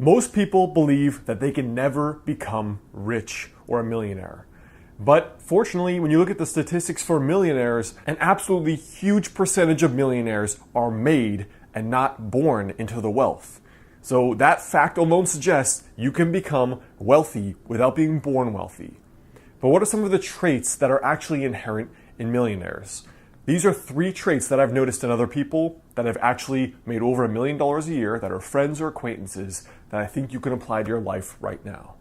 Most people believe that they can never become rich or a millionaire. But fortunately, when you look at the statistics for millionaires, an absolutely huge percentage of millionaires are made and not born into the wealth. So that fact alone suggests you can become wealthy without being born wealthy. But what are some of the traits that are actually inherent in millionaires? These are 3 traits that I've noticed in other people that have actually made over $1 million a year, that are friends or acquaintances, that I think you can apply to your life right now.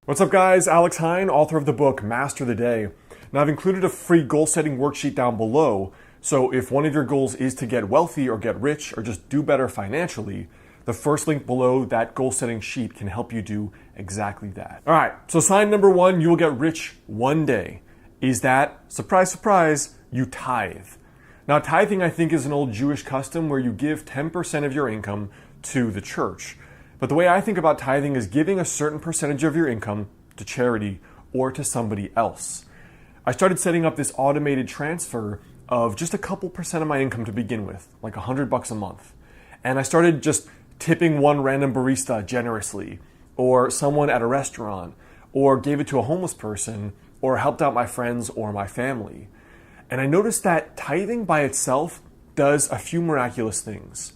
What's up guys, Alex Hine, author of the book Master the Day. Now I've included a free goal setting worksheet down below, so if one of your goals is to get wealthy or get rich or just do better financially, the first link below that goal setting sheet can help you do exactly that. All right, so sign number 1, you will get rich one day, is that, surprise, surprise, you tithe. Now tithing I think is an old Jewish custom where you give 10% of your income to the church. But the way I think about tithing is giving a certain percentage of your income to charity or to somebody else. I started setting up this automated transfer of just a couple percent of my income to begin with, like $100 a month. And I started just tipping one random barista generously, or someone at a restaurant, or gave it to a homeless person, or helped out my friends or my family. And I noticed that tithing by itself does a few miraculous things.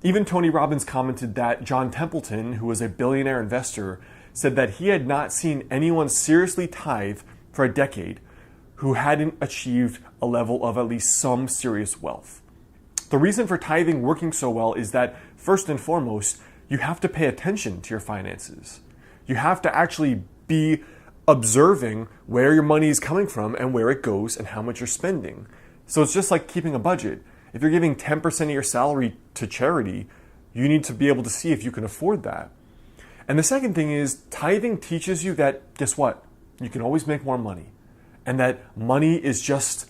Even Tony Robbins commented that John Templeton, who was a billionaire investor, said that he had not seen anyone seriously tithe for a decade who hadn't achieved a level of at least some serious wealth. The reason for tithing working so well is that, first and foremost, you have to pay attention to your finances. You have to actually be observing where your money is coming from and where it goes and how much you're spending. So it's just like keeping a budget. If you're giving 10% of your salary to charity, you need to be able to see if you can afford that. And the second thing is, tithing teaches you that, guess what? You can always make more money. And that money is just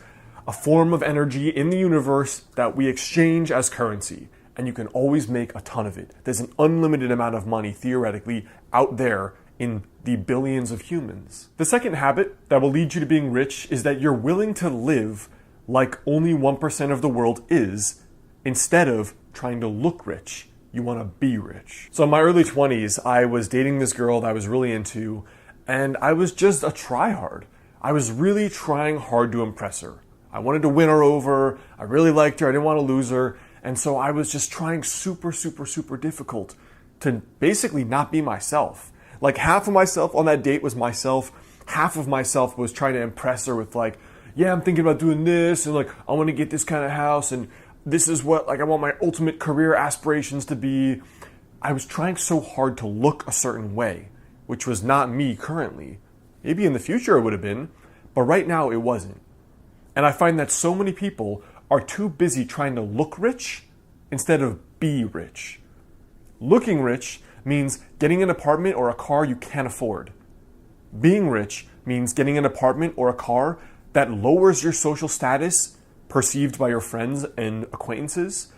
a form of energy in the universe that we exchange as currency. And you can always make a ton of it. There's an unlimited amount of money, theoretically, out there in the billions of humans. The second habit that will lead you to being rich is that you're willing to live like only 1% of the world is, instead of trying to look rich. You want to be rich. So in my early 20s, I was dating this girl that I was really into, and I was just a tryhard. I was really trying hard to impress her. I wanted to win her over. I really liked her. I didn't want to lose her. And so I was just trying super difficult to basically not be myself. Like half of myself on that date was myself. Half of myself was trying to impress her with like, yeah, I'm thinking about doing this, and like, I want to get this kind of house, and this is what like I want my ultimate career aspirations to be. I was trying so hard to look a certain way, which was not me currently. Maybe in the future it would have been, but right now it wasn't. And I find that so many people are too busy trying to look rich instead of be rich. Looking rich means getting an apartment or a car you can't afford. Being rich means getting an apartment or a car that lowers your social status perceived by your friends and acquaintances,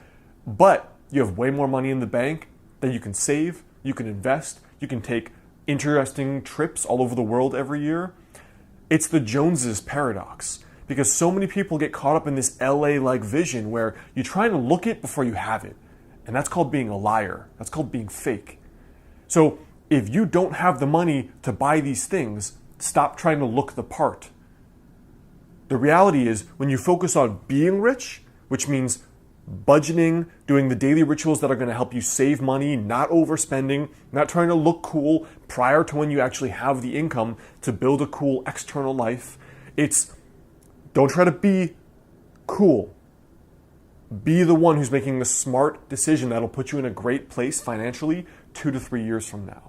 but you have way more money in the bank that you can save, you can invest, you can take interesting trips all over the world every year. It's the Joneses paradox, because so many people get caught up in this LA-like vision where you try to look it before you have it. And that's called being a liar. That's called being fake. So if you don't have the money to buy these things, stop trying to look the part. The reality is, when you focus on being rich, which means budgeting, doing the daily rituals that are going to help you save money, not overspending, not trying to look cool prior to when you actually have the income to build a cool external life. It's don't try to be cool. Be the one who's making the smart decision that'll put you in a great place financially 2 to 3 years from now.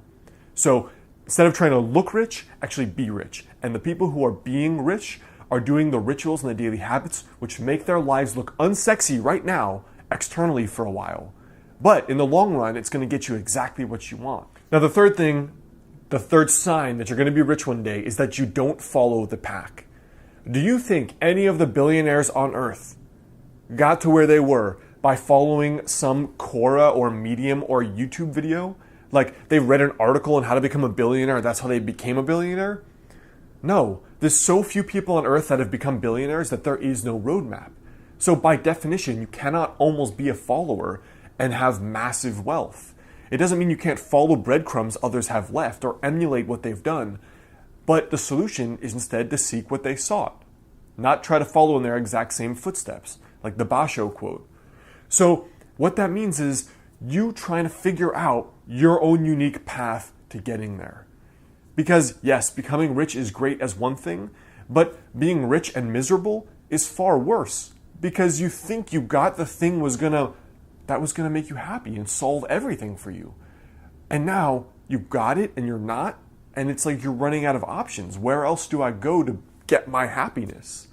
So instead of trying to look rich, actually be rich. And the people who are being rich are doing the rituals and the daily habits which make their lives look unsexy right now externally for a while. But in the long run, it's going to get you exactly what you want. Now the third sign that you're going to be rich one day is that you don't follow the pack. Do you think any of the billionaires on earth got to where they were by following some Quora or Medium or YouTube video? Like they read an article on how to become a billionaire, that's how they became a billionaire? No, there's so few people on earth that have become billionaires that there is no roadmap. So by definition, you cannot almost be a follower and have massive wealth. It doesn't mean you can't follow breadcrumbs others have left or emulate what they've done, but the solution is instead to seek what they sought, not try to follow in their exact same footsteps, like the Basho quote. So what that means is you trying to figure out your own unique path to getting there. Because yes, becoming rich is great as one thing, but being rich and miserable is far worse, because you think you got the thing that was gonna make you happy and solve everything for you. And now you got it and you're not, and it's like you're running out of options. Where else do I go to get my happiness?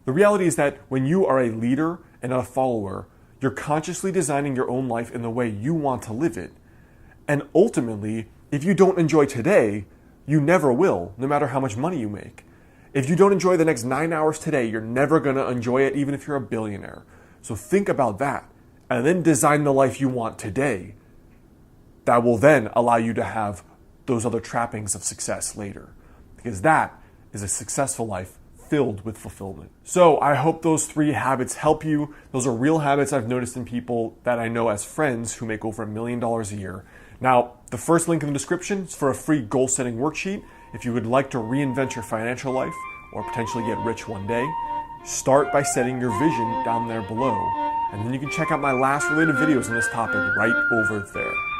The reality is that when you are a leader and not a follower, you're consciously designing your own life in the way you want to live it. And ultimately, if you don't enjoy today, you never will, no matter how much money you make. If you don't enjoy the next 9 hours today, you're never gonna enjoy it, even if you're a billionaire. So think about that, and then design the life you want today. That will then allow you to have those other trappings of success later, because that is a successful life filled with fulfillment. So I hope those 3 habits help you. Those are real habits I've noticed in people that I know as friends who make over $1 million a year. Now, the first link in the description is for a free goal-setting worksheet. If you would like to reinvent your financial life or potentially get rich one day, start by setting your vision down there below. And then you can check out my last related videos on this topic right over there.